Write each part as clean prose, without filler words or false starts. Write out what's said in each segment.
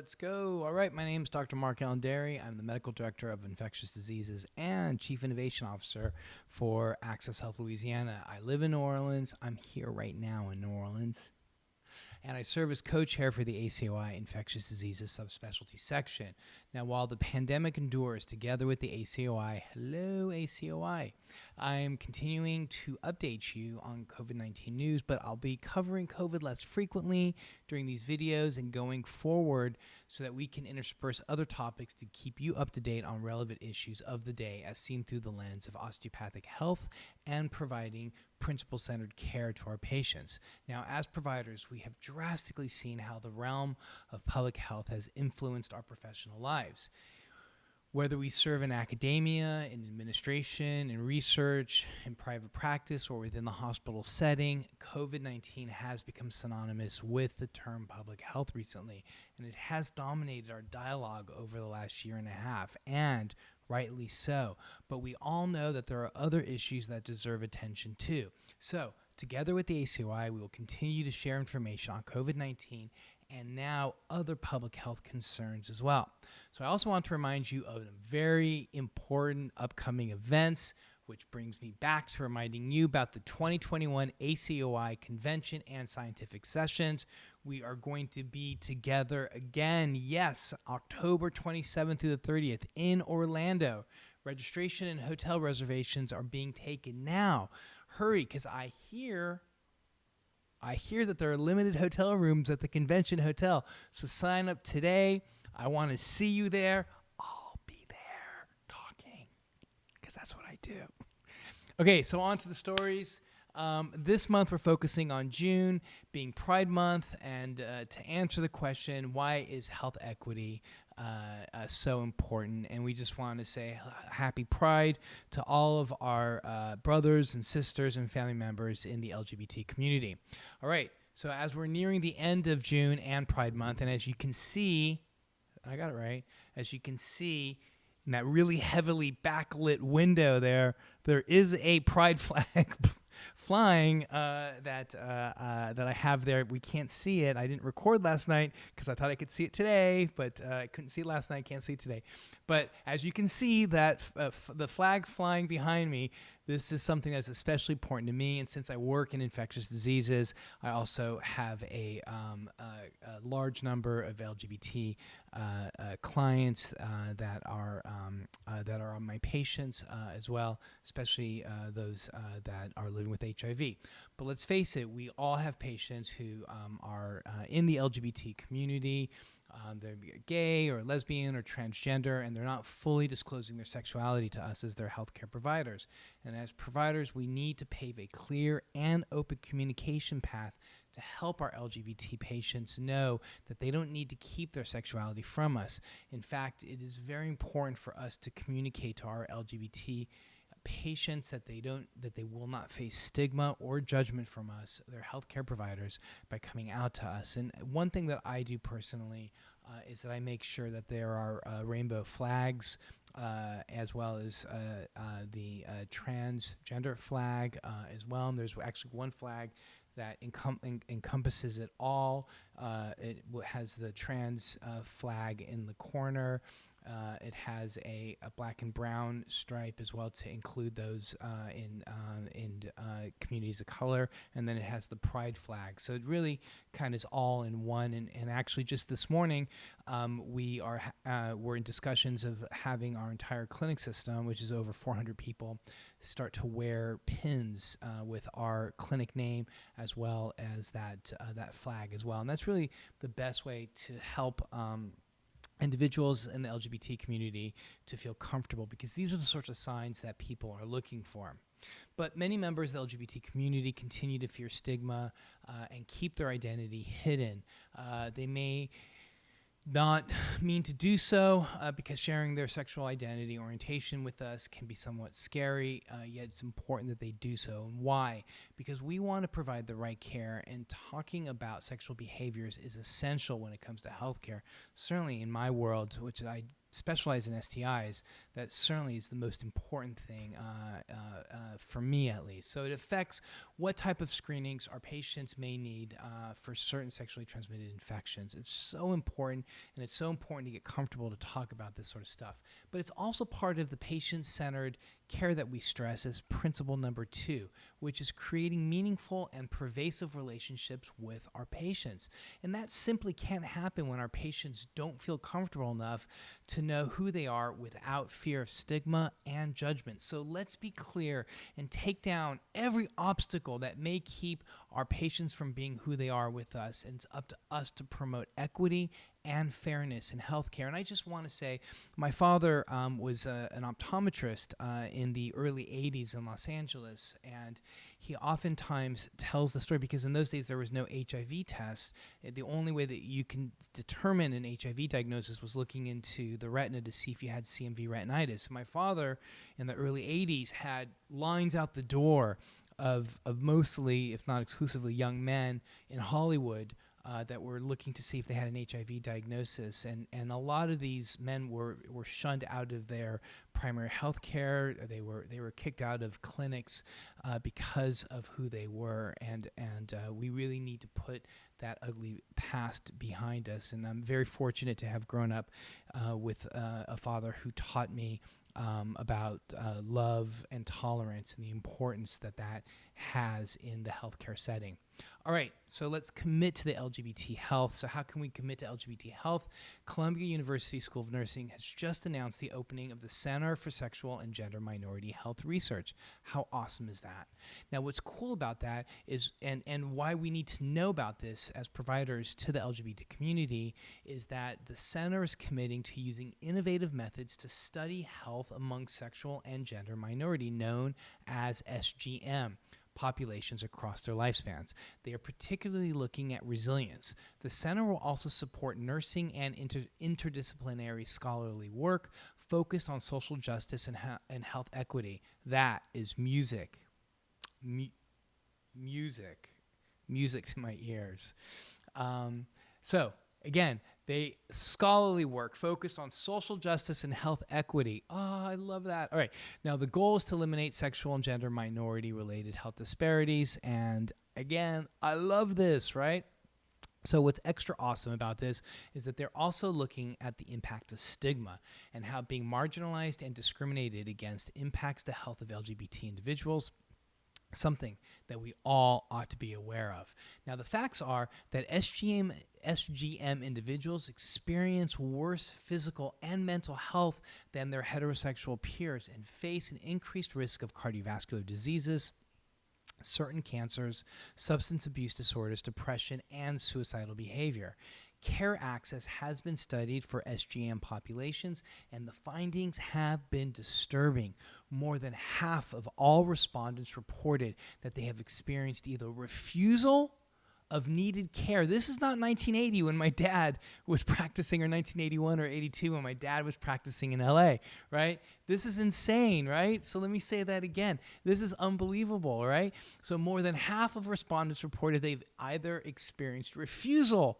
Let's go. All right, my name is Dr. MarkAlain Dery. I'm the Medical Director of Infectious Diseases and Chief Innovation Officer for Access Health Louisiana. I live in New Orleans. I'm here right now in New Orleans. And I serve as co-chair for the ACOI Infectious Diseases Subspecialty Section. Now, while the pandemic endures, together with the ACOI, hello ACOI, I am continuing to update you on COVID-19 news, but I'll be covering COVID less frequently during these videos and going forward so that we can intersperse other topics to keep you up to date on relevant issues of the day as seen through the lens of osteopathic health and providing principle-centered care to our patients. Now, as providers, we have drastically seen how the realm of public health has influenced our professional lives. Whether we serve in academia, in administration, in research, in private practice, or within the hospital setting, COVID-19 has become synonymous with the term public health recently, and it has dominated our dialogue over the last year and a half, and rightly so. But we all know that there are other issues that deserve attention too. So, together with the ACOI, we will continue to share information on COVID-19 and now other public health concerns as well. So I also want to remind you of very important upcoming events, which brings me back to reminding you about the 2021 ACOI Convention and Scientific Sessions. We are going to be together again, yes, October 27th through the 30th in Orlando. Registration and hotel reservations are being taken now. Hurry, because I hear that there are limited hotel rooms at the convention hotel. So sign up today. I want to see you there. I'll be there talking because that's what I do. Okay, so on to the stories. This month we're focusing on June being Pride Month, and to answer the question, why is health equity so important? And we just want to say happy Pride to all of our brothers and sisters and family members in the LGBT community. All right, so as we're nearing the end of June and Pride Month, and as you can see, I got it right, as you can see in that really heavily backlit window there is a Pride flag flying that I have there. We can't see it. I didn't record last night because I thought I could see it today, but I couldn't see it last night. Can't see it today. But as you can see, that the flag flying behind me, this is something that's especially important to me. And since I work in infectious diseases, I also have a large number of LGBT clients that are my patients as well, especially those that are living with HIV. But let's face it, we all have patients who are in the LGBT community. They're gay or lesbian or transgender, and they're not fully disclosing their sexuality to us as their healthcare providers. And as providers, we need to pave a clear and open communication path to help our LGBT patients know that they don't need to keep their sexuality from us. In fact, it is very important for us to communicate to our LGBT patients that they will not face stigma or judgment from us, their healthcare providers, by coming out to us. And one thing that I do personally is that I make sure that there are rainbow flags as well as the transgender flag as well. And there's actually one flag that encompasses it all. It has the trans flag in the corner. It has a black and brown stripe as well to include those in communities of color, and then it has the pride flag. So it really kind of is all in one. And actually, just this morning, we're in discussions of having our entire clinic system, which is over 400 people, start to wear pins with our clinic name as well as that flag as well. And that's really the best way to help individuals in the LGBT community to feel comfortable, because these are the sorts of signs that people are looking for. But many members of the LGBT community continue to fear stigma and keep their identity hidden. They may not mean to do so because sharing their sexual identity orientation with us can be somewhat scary, yet it's important that they do so. And why? Because we want to provide the right care, and talking about sexual behaviors is essential when it comes to healthcare. Certainly in my world, which I specialize in STIs, that certainly is the most important thing for me, at least. So it affects what type of screenings our patients may need for certain sexually transmitted infections. It's so important, and it's so important to get comfortable to talk about this sort of stuff. But it's also part of the patient-centered care that we stress as principle number 2, which is creating meaningful and pervasive relationships with our patients. And that simply can't happen when our patients don't feel comfortable enough to know who they are without fear of stigma and judgment. So let's be clear and take down every obstacle that may keep our patients from being who they are with us. And it's up to us to promote equity and fairness in healthcare. And I just want to say, my father was an optometrist in the early 80s in Los Angeles, and he oftentimes tells the story, because in those days there was no HIV test. The only way that you can determine an HIV diagnosis was looking into the retina to see if you had CMV retinitis. My father, in the early 80s, had lines out the door of mostly, if not exclusively, young men in Hollywood that were looking to see if they had an HIV diagnosis. And a lot of these men were shunned out of their primary health care. They were kicked out of clinics because of who they were. And we really need to put that ugly past behind us. And I'm very fortunate to have grown up with a father who taught me about love and tolerance and the importance that has in the healthcare setting. All right, so let's commit to the LGBT health. So how can we commit to LGBT health? Columbia University School of Nursing has just announced the opening of the Center for Sexual and Gender Minority Health Research. How awesome is that? Now, what's cool about that is, and why we need to know about this as providers to the LGBT community, is that the center is committing to using innovative methods to study health among sexual and gender minority, known as SGM, populations across their lifespans. They are particularly looking at resilience. The center will also support nursing and interdisciplinary scholarly work focused on social justice and health equity. That is music. Music to my ears. So again, they scholarly work focused on social justice and health equity. Oh, I love that. All right. Now, the goal is to eliminate sexual and gender minority-related health disparities. And again, I love this, right? So what's extra awesome about this is that they're also looking at the impact of stigma and how being marginalized and discriminated against impacts the health of LGBT individuals, something that we all ought to be aware of. Now, the facts are that SGM individuals experience worse physical and mental health than their heterosexual peers and face an increased risk of cardiovascular diseases, certain cancers, substance abuse disorders, depression, and suicidal behavior. Care access has been studied for SGM populations, and the findings have been disturbing. More than half of all respondents reported that they have experienced either refusal of needed care. This is not 1980 when my dad was practicing, or 1981 or 82 when my dad was practicing in LA, right? This is insane, right? So let me say that again. This is unbelievable, right? So more than half of respondents reported they've either experienced refusal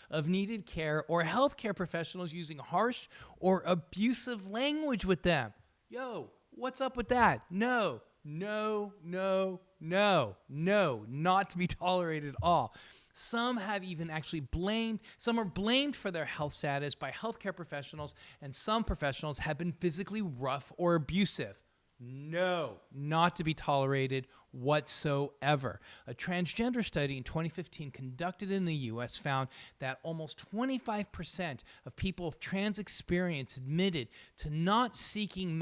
of needed care, or healthcare professionals using harsh or abusive language with them. Yo, what's up with that? No, not to be tolerated at all. Some have even actually some are blamed for their health status by healthcare professionals, and some professionals have been physically rough or abusive. No, not to be tolerated whatsoever. A transgender study in 2015 conducted in the U.S. found that almost 25% of people of trans experience admitted to not seeking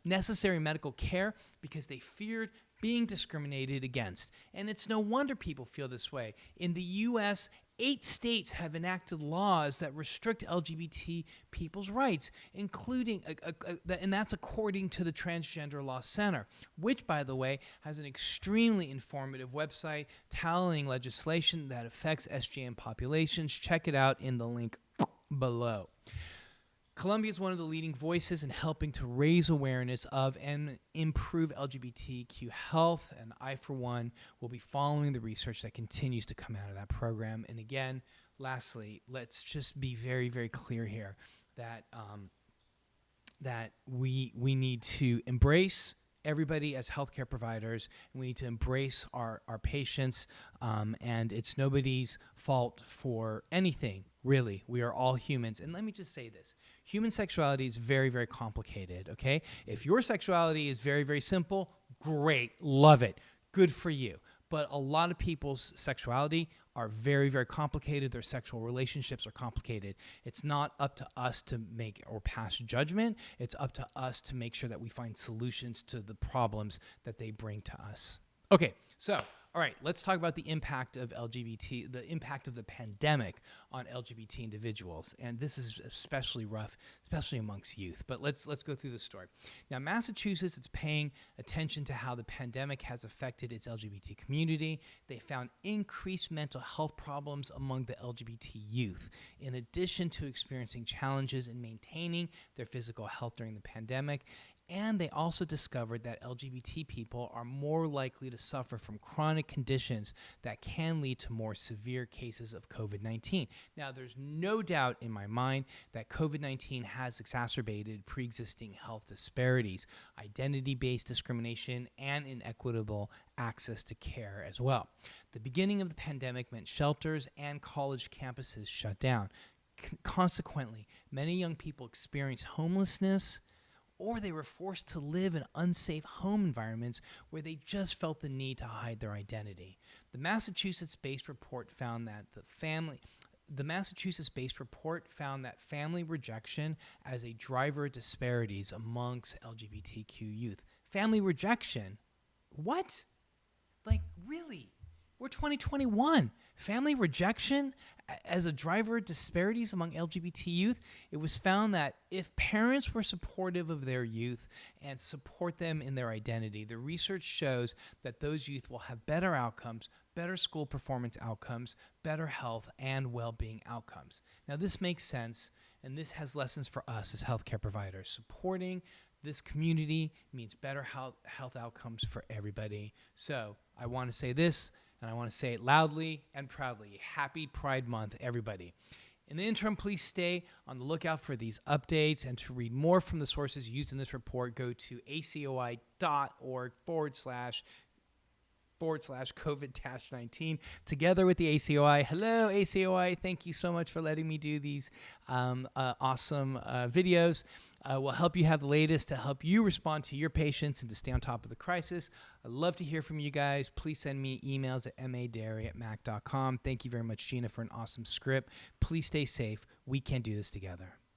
necessary medical care because they feared being discriminated against. And it's no wonder people feel this way. In the U.S., 8 states have enacted laws that restrict LGBT people's rights, including, and that's according to the Transgender Law Center, which, by the way, has an extremely informative website tallying legislation that affects SGM populations. Check it out in the link below. Columbia is one of the leading voices in helping to raise awareness of and improve LGBTQ health, and I, for one, will be following the research that continues to come out of that program. And again, lastly, let's just be very, very clear here. that we need to embrace everybody as healthcare providers, and we need to embrace our patients, and it's nobody's fault for anything, really. We are all humans. And let me just say this. Human sexuality is very, very complicated, okay? If your sexuality is very, very simple, great, love it, good for you. But a lot of people's sexuality are very, very complicated. Their sexual relationships are complicated. It's not up to us to make or pass judgment. It's up to us to make sure that we find solutions to the problems that they bring to us. Okay, so, all right, let's talk about the impact of the impact of the pandemic on LGBT individuals. And this is especially rough, especially amongst youth. But let's go through the story. Now, Massachusetts is paying attention to how the pandemic has affected its LGBT community. They found increased mental health problems among the LGBT youth, in addition to experiencing challenges in maintaining their physical health during the pandemic. And they also discovered that LGBT people are more likely to suffer from chronic conditions that can lead to more severe cases of COVID-19. Now, there's no doubt in my mind that COVID-19 has exacerbated pre-existing health disparities, identity-based discrimination, and inequitable access to care as well. The beginning of the pandemic meant shelters and college campuses shut down. Consequently, many young people experienced homelessness, or they were forced to live in unsafe home environments where they just felt the need to hide their identity. The Massachusetts-based report found that family rejection as a driver of disparities amongst LGBTQ youth. Family rejection? What? Like, really? We're 2021. Family rejection as a driver of disparities among LGBT youth? It was found that if parents were supportive of their youth and support them in their identity, the research shows that those youth will have better outcomes, better school performance outcomes, better health and well-being outcomes. Now, this makes sense, and this has lessons for us as healthcare providers. Supporting this community means better health outcomes for everybody. So I want to say this, and I want to say it loudly and proudly. Happy Pride Month, everybody. In the interim, please stay on the lookout for these updates. And to read more from the sources used in this report, go to acoi.org/COVID-19 together with the ACOI. Hello, ACOI. Thank you so much for letting me do these awesome videos. Will help you have the latest to help you respond to your patients and to stay on top of the crisis. I'd love to hear from you guys. Please send me emails at madery@mac.com. Thank you very much, Gina, for an awesome script. Please stay safe. We can do this together.